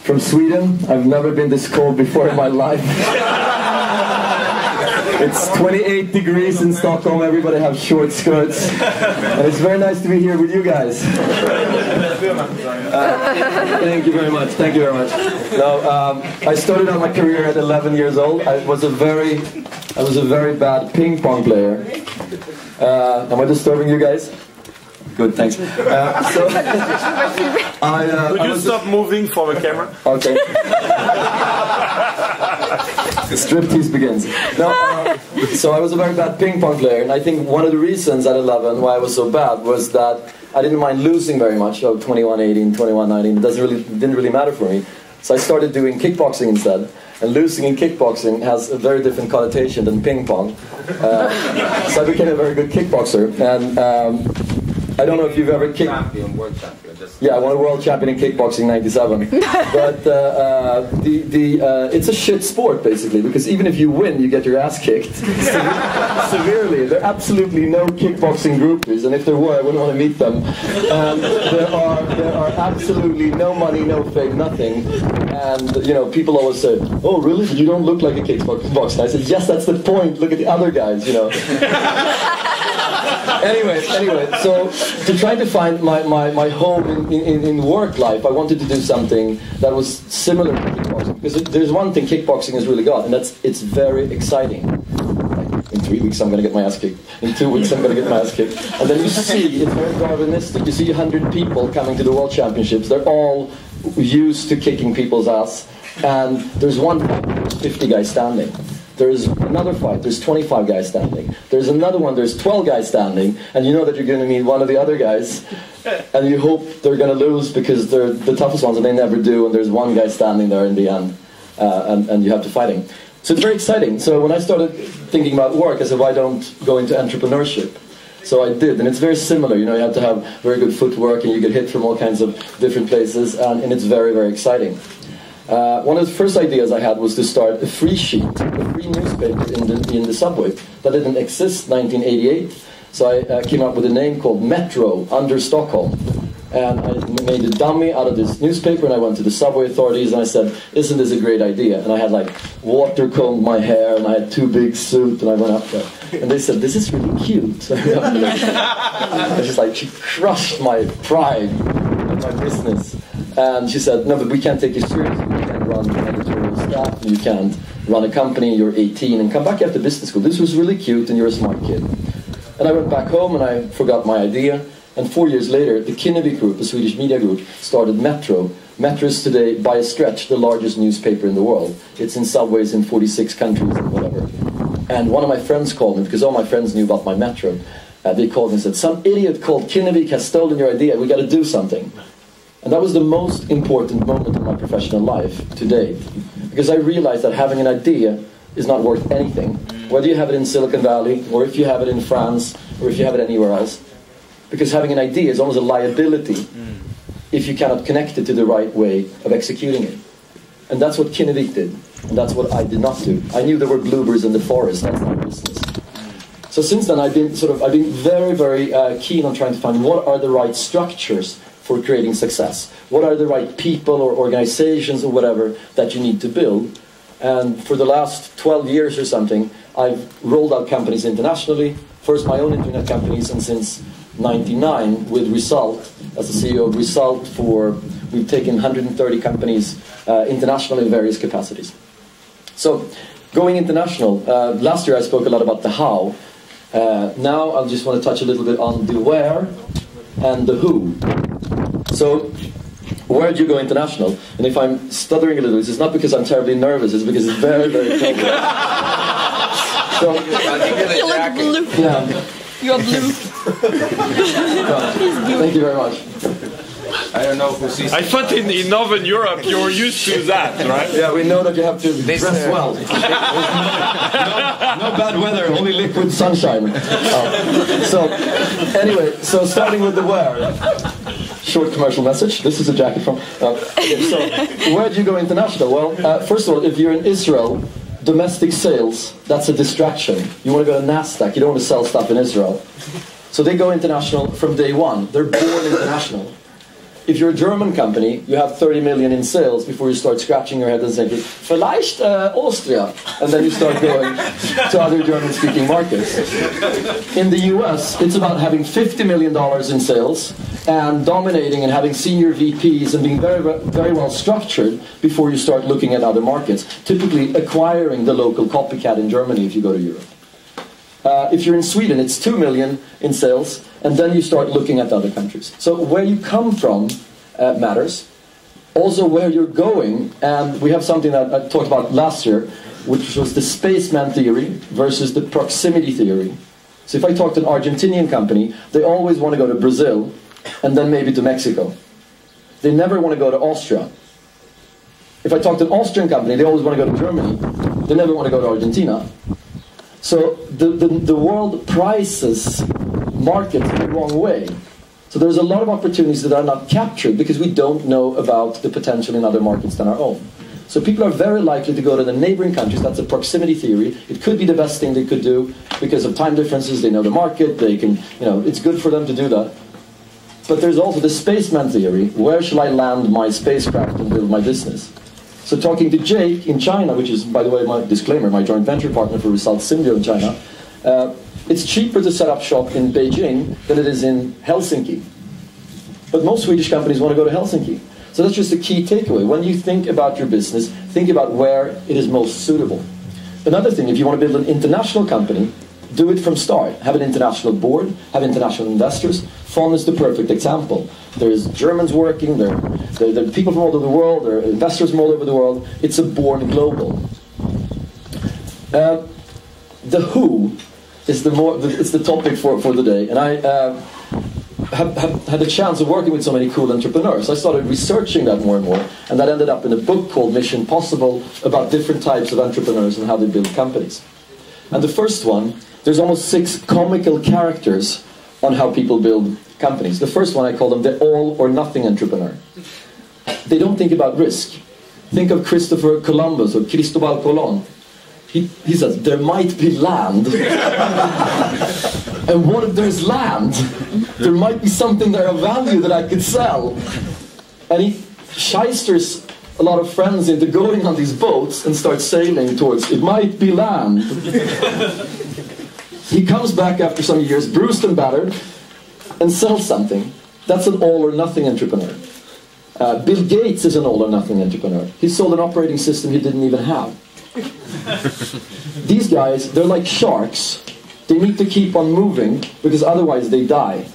from Sweden. I've never been this cold before in my life. It's 28 degrees in Stockholm, everybody have short skirts. And it's very nice to be here with you guys. Thank you very much, thank you very much. Now, I started out my career at 11 years old. I was a very bad ping pong player. Am I disturbing you guys? Good, thanks. Would you stop moving for the camera? Okay. The striptease begins. Now, so I was a very bad ping pong player, and I think one of the reasons at 11 why I was so bad was that I didn't mind losing very much. 21-18, 21-19, it didn't really matter for me. So I started doing kickboxing instead. And losing in kickboxing has a very different connotation than ping pong. So I became a very good kickboxer. And I don't know if you've ever kicked... World champion. Yeah, I won a world champion in kickboxing in '97. But it's a shit sport, basically, because even if you win, you get your ass kicked severely. There are absolutely no kickboxing groupies, and if there were, I wouldn't want to meet them. There are absolutely no money, no fame, nothing. And, you know, people always say, oh, really? You don't look like a kickboxer. And I said, yes, that's the point. Look at the other guys, you know. Anyway, so to try to find my home in work life, I wanted to do something that was similar to kickboxing. Because there's one thing kickboxing has really got, and it's very exciting. Like, in 3 weeks I'm going to get my ass kicked. In 2 weeks I'm going to get my ass kicked. And then you see, it's very Darwinistic. You see 100 people coming to the World Championships. They're all used to kicking people's ass. And there's one fight, there's 50 guys standing. There's another fight, there's 25 guys standing. There's another one, there's 12 guys standing, and you know that you're going to meet one of the other guys, and you hope they're going to lose because they're the toughest ones, and they never do, and there's one guy standing there in the end, and you have to fight him. So it's very exciting. So when I started thinking about work, I said, why don't go into entrepreneurship? So I did, and it's very similar. You know, you have to have very good footwork, and you get hit from all kinds of different places, and it's very, very exciting. One of the first ideas I had was to start a free sheet, a free newspaper in the subway that didn't exist in 1988. So I came up with a name called Metro under Stockholm. And I made a dummy out of this newspaper, and I went to the subway authorities and I said, isn't this a great idea? And I had like water combed my hair, and I had too big suit, and I went up there. And they said, this is really cute. I just like, she crushed my pride and my business. And she said, no, but we can't take you seriously. You can't run editorial staff, you can't run a company, you're 18, and come back after business school. This was really cute, and you're a smart kid. And I went back home, and I forgot my idea. And 4 years later, the Kinnevik Group, a Swedish media group, started Metro. Metro is today, by a stretch, the largest newspaper in the world. It's in subways in 46 countries and whatever. And one of my friends called me, because all my friends knew about my Metro. They called me and said, some idiot called Kinnevik has stolen your idea, we got to do something. And that was the most important moment in my professional life to date. Because I realized that having an idea is not worth anything. Whether you have it in Silicon Valley, or if you have it in France, or if you have it anywhere else. Because having an idea is almost a liability if you cannot connect it to the right way of executing it. And that's what Kinnevik did. And that's what I did not do. I knew there were bluebirds in the forest, that's my business. So since then I've been very, very keen on trying to find what are the right structures for creating success. What are the right people or organizations or whatever that you need to build? And for the last 12 years or something, I've rolled out companies internationally. First my own internet companies, and since '99 with Result, as the CEO of Result, we've taken 130 companies internationally in various capacities. So going international, last year I spoke a lot about the how. Now I just want to touch a little bit on the where and the who. So, where do you go international? And if I'm stuttering a little, it's not because I'm terribly nervous, it's because it's very, very clever. So, you look blue. Yeah. You are blue. Thank you very much. I don't know who sees. I thought in Northern Europe you were used to that, right? Yeah, we know that you have to dress well. No bad weather, only liquid sunshine. So, anyway, so starting with the where. Short commercial message. This is a jacket from... so, where do you go international? Well, first of all, if you're in Israel, domestic sales, that's a distraction. You want to go to NASDAQ, you don't want to sell stuff in Israel. So they go international from day one. They're born international. if you're a German company, you have 30 million in sales before you start scratching your head and saying, vielleicht Austria. And then you start going to other German-speaking markets. In the US, it's about having $50 million in sales and dominating and having senior VPs and being very, very well structured before you start looking at other markets. Typically acquiring the local copycat in Germany if you go to Europe. If you're in Sweden, it's 2 million in sales, and then you start looking at other countries. So where you come from matters. Also where you're going, and we have something that I talked about last year, which was the spaceman theory versus the proximity theory. So if I talk to an Argentinian company, they always want to go to Brazil, and then maybe to Mexico. They never want to go to Austria. If I talk to an Austrian company, they always want to go to Germany. They never want to go to Argentina. So the world prices markets the wrong way. So there's a lot of opportunities that are not captured because we don't know about the potential in other markets than our own. So people are very likely to go to the neighboring countries. That's a proximity theory. It could be the best thing they could do because of time differences. They know the market. They can, it's good for them to do that. But there's also the spaceman theory. Where shall I land my spacecraft and build my business? So talking to Jake in China, which is, by the way, my disclaimer, my joint venture partner for Result Symbio in China, it's cheaper to set up shop in Beijing than it is in Helsinki. But most Swedish companies want to go to Helsinki. So that's just a key takeaway. When you think about your business, think about where it is most suitable. Another thing, if you want to build an international company, do it from start. Have an international board, have international investors. FON is the perfect example. There's Germans working, there are people from all over the world, there are investors from all over the world. It's a born global. The who is the topic for the day. And I have had the chance of working with so many cool entrepreneurs. I started researching that more and more, and that ended up in a book called Mission Possible about different types of entrepreneurs and how they build companies. And the first one, there's almost 6 comical characters on how people build companies. The first one, I call them the all or nothing entrepreneur. They don't think about risk. Think of Christopher Columbus or Cristobal Colon. He says, there might be land. And what if there's land? There might be something there of value that I could sell. And he shysters a lot of friends into going on these boats and start sailing towards, it might be land. He comes back after some years, bruised and battered, and sells something. That's an all or nothing entrepreneur. Bill Gates is an all or nothing entrepreneur. He sold an operating system he didn't even have. These guys, they're like sharks. They need to keep on moving because otherwise they die.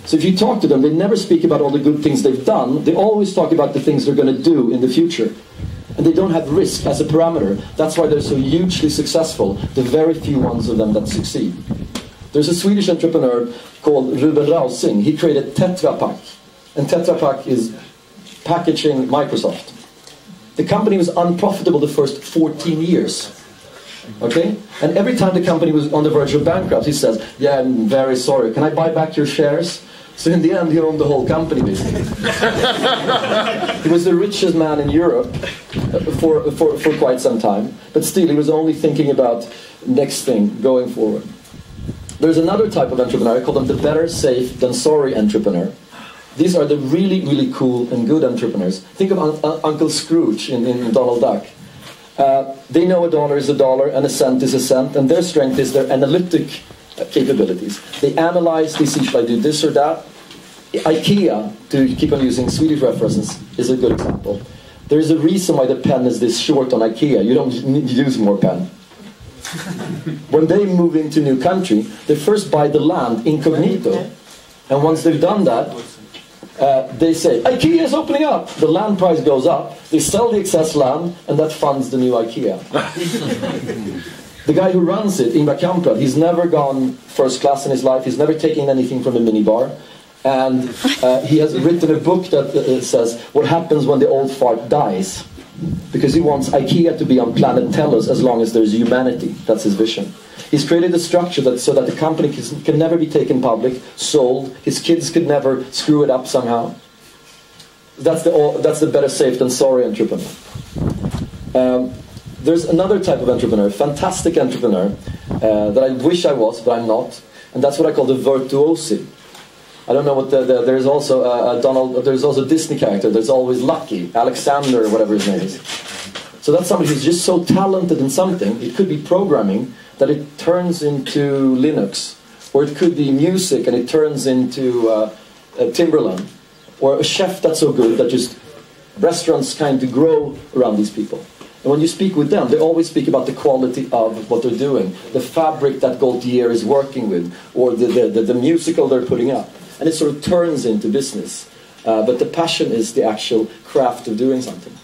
So if you talk to them, they never speak about all the good things they've done. They always talk about the things they're going to do in the future. And they don't have risk as a parameter. That's why they're so hugely successful, the very few ones of them that succeed. There's a Swedish entrepreneur called Ruben Rausing. He created Tetra Pak. And Tetra Pak is packaging Microsoft. The company was unprofitable the first 14 years. Okay? And every time the company was on the verge of bankruptcy, he says, yeah, I'm very sorry, can I buy back your shares? So in the end, he owned the whole company, basically. He was the richest man in Europe for quite some time. But still, he was only thinking about next thing going forward. There's another type of entrepreneur, I call them the better safe than sorry entrepreneur. These are the really, really cool and good entrepreneurs. Think of Uncle Scrooge in Donald Duck. They know a dollar is a dollar and a cent is a cent, and their strength is their analytic capabilities. They analyze, they see, should I do this or that? IKEA, to keep on using Swedish references, is a good example. There's a reason why the pen is this short on IKEA. You don't need to use more pen. When they move into a new country, they first buy the land incognito. And once they've done that, they say, IKEA is opening up. The land price goes up. They sell the excess land, and that funds the new IKEA. The guy who runs it, Ingvar Kamprad, he's never gone first class in his life. He's never taken anything from a minibar. And he has written a book that says, what happens when the old fart dies? Because he wants IKEA to be on planet Telos as long as there's humanity. That's his vision. He's created a structure so that the company can never be taken public, sold. His kids could never screw it up somehow. That's the better safe than sorry entrepreneur. There's another type of entrepreneur, fantastic entrepreneur, that I wish I was, but I'm not. And that's what I call the virtuosi. I don't know what there's also there's also a Disney character. There's always Lucky, Alexander, or whatever his name is. So that's somebody who's just so talented in something. It could be programming that it turns into Linux, or it could be music and it turns into Timberland, or a chef that's so good that just restaurants kind of grow around these people. And when you speak with them, they always speak about the quality of what they're doing, the fabric that Gaultier is working with, or the musical they're putting up. And it sort of turns into business. But the passion is the actual craft of doing something.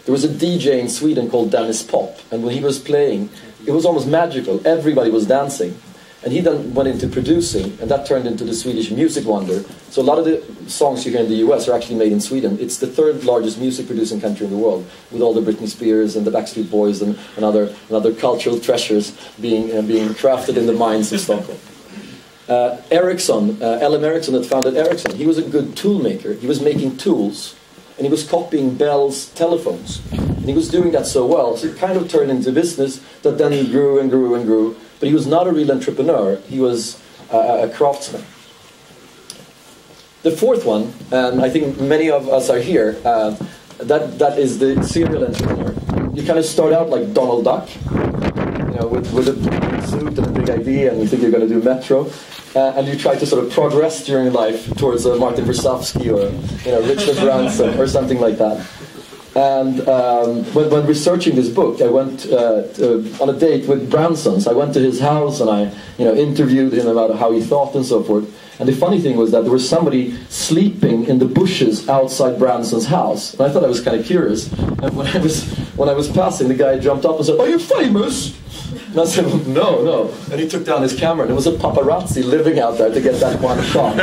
There was a DJ in Sweden called Dennis Pop, and when he was playing, it was almost magical. Everybody was dancing. And he then went into producing, and that turned into the Swedish music wonder. So a lot of the songs you hear in the US are actually made in Sweden. It's the third largest music producing country in the world, with all the Britney Spears and the Backstreet Boys and other cultural treasures being crafted in the mines of Stockholm. Ericsson, L.M. Ericsson that founded Ericsson, he was a good tool maker. He was making tools, and he was copying Bell's telephones. And he was doing that so well, so it kind of turned into business that then grew and grew and grew. But he was not a real entrepreneur, he was a craftsman. The fourth one, and I think many of us are here, that is the serial entrepreneur. You kind of start out like Donald Duck, with a suit and a big idea, and you think you're going to do Metro, and you try to sort of progress during life towards Martin Versavsky or Richard Branson or something like that. And when researching this book, I went on a date with Branson's. I went to his house and I interviewed him about how he thought and so forth. And the funny thing was that there was somebody sleeping in the bushes outside Branson's house. And I thought I was kind of curious. And when I was passing, the guy jumped up and said, "Are you famous?" And I said, no. And he took down his camera, and it was a paparazzi living out there to get that one shot.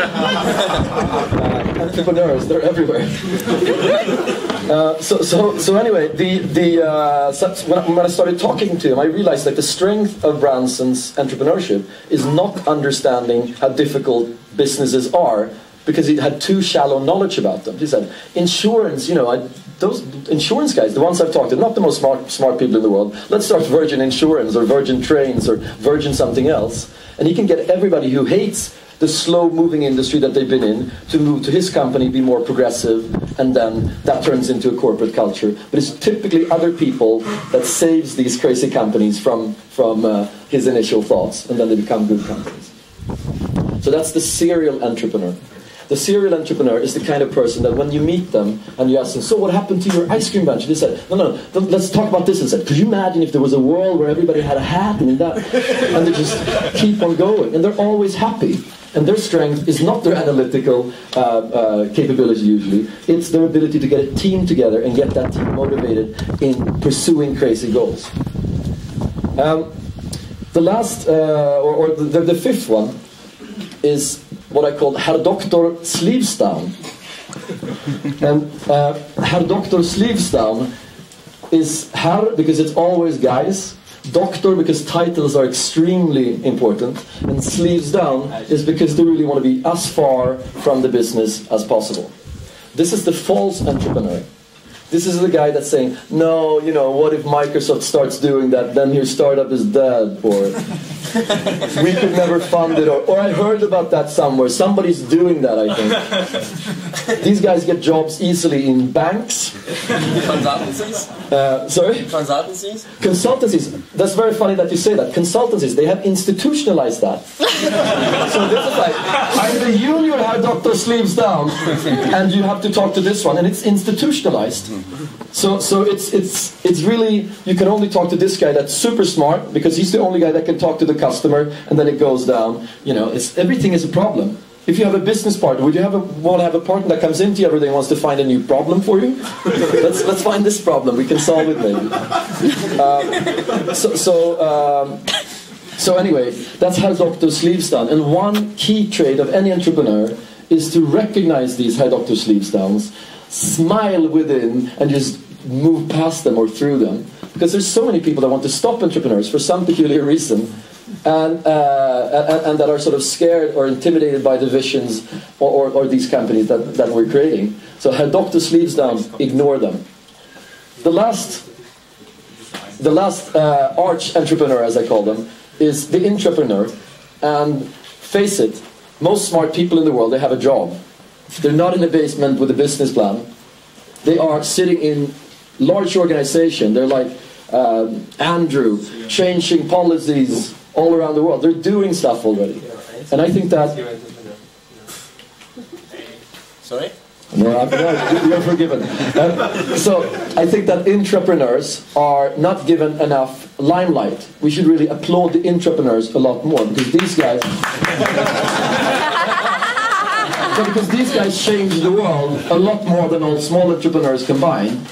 Entrepreneurs, they're everywhere. So anyway, when I started talking to him, I realized that the strength of Branson's entrepreneurship is not understanding how difficult businesses are, because he had too shallow knowledge about them. He said, insurance, those insurance guys, the ones I've talked to, not the most smart people in the world, let's start Virgin Insurance or Virgin Trains or Virgin something else. And he can get everybody who hates the slow-moving industry that they've been in to move to his company, be more progressive, and then that turns into a corporate culture. But it's typically other people that saves these crazy companies from his initial thoughts, and then they become good companies. So that's the serial entrepreneur. The serial entrepreneur is the kind of person that when you meet them and you ask them, "So what happened to your ice cream bunch?" They said, no, let's talk about this instead. Could you imagine if there was a world where everybody had a hat and that? And they just keep on going. And they're always happy. And their strength is not their analytical capability usually. It's their ability to get a team together and get that team motivated in pursuing crazy goals. The last, the fifth one is what I call Herr Dr. Sleeves Down. And Herr Dr. Sleeves Down is Herr because it's always guys, Doctor because titles are extremely important, and Sleeves Down is because they really want to be as far from the business as possible. This is the false entrepreneur. This is the guy that's saying, no, what if Microsoft starts doing that, then your startup is dead, or we could never fund it, or I heard about that somewhere, somebody's doing that, I think. These guys get jobs easily in banks. Consultancies? Sorry? Consultancies? Consultancies. That's very funny that you say that. Consultancies, they have institutionalized that. So this is like, I'm the junior Herr Dr. Sleeves Down, and you have to talk to this one, and it's institutionalized. So it's really, you can only talk to this guy that's super smart, because he's the only guy that can talk to the customer, and then it goes down. Everything is a problem. If you have a business partner, would you want to have a partner that comes into you every day and wants to find a new problem for you? Let's find this problem. We can solve it maybe. So anyway, that's how Dr. Sleeves Down. And one key trait of any entrepreneur is to recognize these Herr Dr. Sleeves Downs, smile within, and just move past them or through them. Because there's so many people that want to stop entrepreneurs for some peculiar reason, and that are sort of scared or intimidated by the visions or these companies that we're creating. So Herr Dr. Sleeves Down, ignore them. The last arch entrepreneur, as I call them, is the intrapreneur. And face it, most smart people in the world, they have a job. They're not in the basement with a business plan. They are sitting in large organization. They're like Andrew, changing policies all around the world. They're doing stuff already. And I think that... Sorry? No, you're forgiven. So I think that entrepreneurs are not given enough limelight. We should really applaud the entrepreneurs a lot more, because these guys... because these guys change the world a lot more than all small entrepreneurs combined.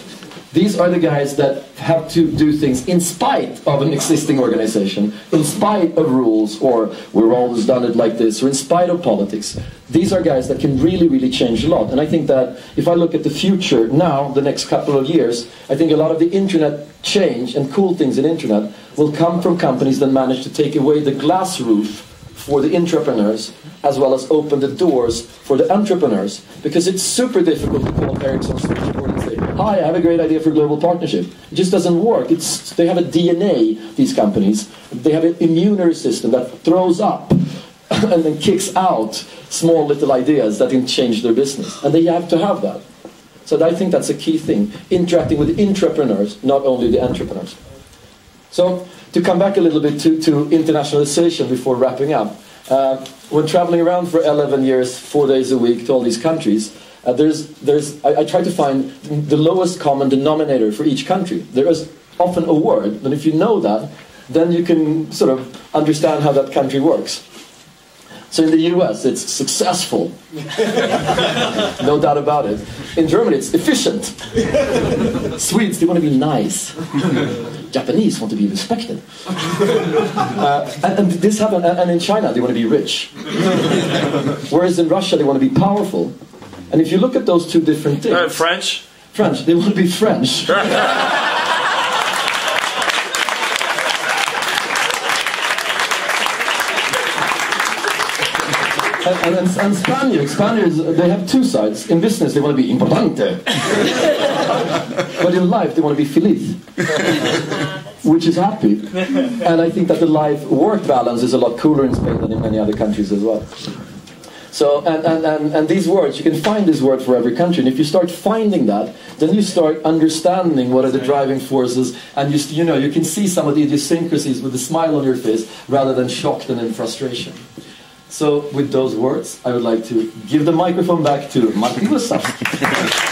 These are the guys that have to do things in spite of an existing organization, in spite of rules, or we've always done it like this, or in spite of politics. These are guys that can really, really change a lot. And I think that if I look at the future now, the next couple of years, I think a lot of the internet change and cool things in internet will come from companies that manage to take away the glass roof for the entrepreneurs, as well as open the doors for the entrepreneurs. Because it's super difficult to call Ericsson's switchboard and say, hi, I have a great idea for global partnership. It just doesn't work. They have a DNA, these companies. They have an immune system that throws up and then kicks out small little ideas that can change their business. And they have to have that. So I think that's a key thing. Interacting with entrepreneurs, not only the entrepreneurs. So, to come back a little bit to internationalization before wrapping up. When traveling around for 11 years, 4 days a week to all these countries, I try to find the lowest common denominator for each country. There is often a word, and if you know that, then you can sort of understand how that country works. So in the US, it's successful. No doubt about it. In Germany, it's efficient. Swedes, they want to be nice. Japanese want to be respected. And this happened, and in China, they want to be rich. Whereas in Russia, they want to be powerful. And if you look at those two different things... French? French, they want to be French. And Spaniards, they have two sides. In business, they want to be importante. But in life, they want to be feliz, which is happy. And I think that the life-work balance is a lot cooler in Spain than in many other countries as well. So, and these words, you can find this word for every country. And if you start finding that, then you start understanding what are the driving forces. And you can see some of the idiosyncrasies with a smile on your face rather than shocked and in frustration. So with those words, I would like to give the microphone back to Martin Gustafsson.